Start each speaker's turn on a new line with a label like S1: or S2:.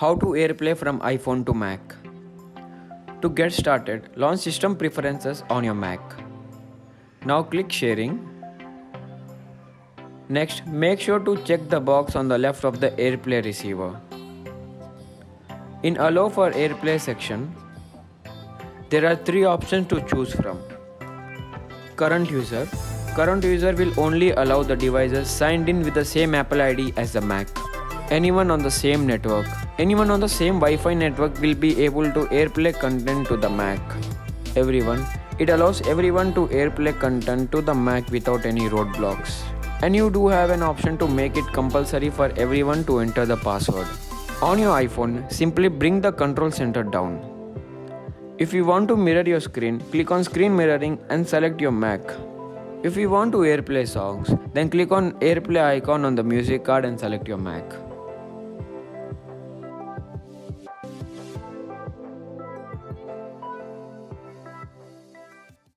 S1: How to AirPlay from iPhone to Mac. To get started, launch System Preferences on your Mac. Now click Sharing. Next, make sure to check the box on the left of the AirPlay receiver. In Allow for AirPlay section, there are 3 options to choose from. Current user. Current user will only allow the devices signed in with the same Apple ID as the Mac. Anyone on the same network. Anyone on the same Wi-Fi network will be able to AirPlay content to the Mac. Everyone. It allows everyone to AirPlay content to the Mac without any roadblocks. And you do have an option to make it compulsory for everyone to enter the password. On your iPhone, simply bring the control center down. If you want to mirror your screen, click on Screen Mirroring and select your Mac. If you want to AirPlay songs, then click on AirPlay icon on the music card and select your Mac.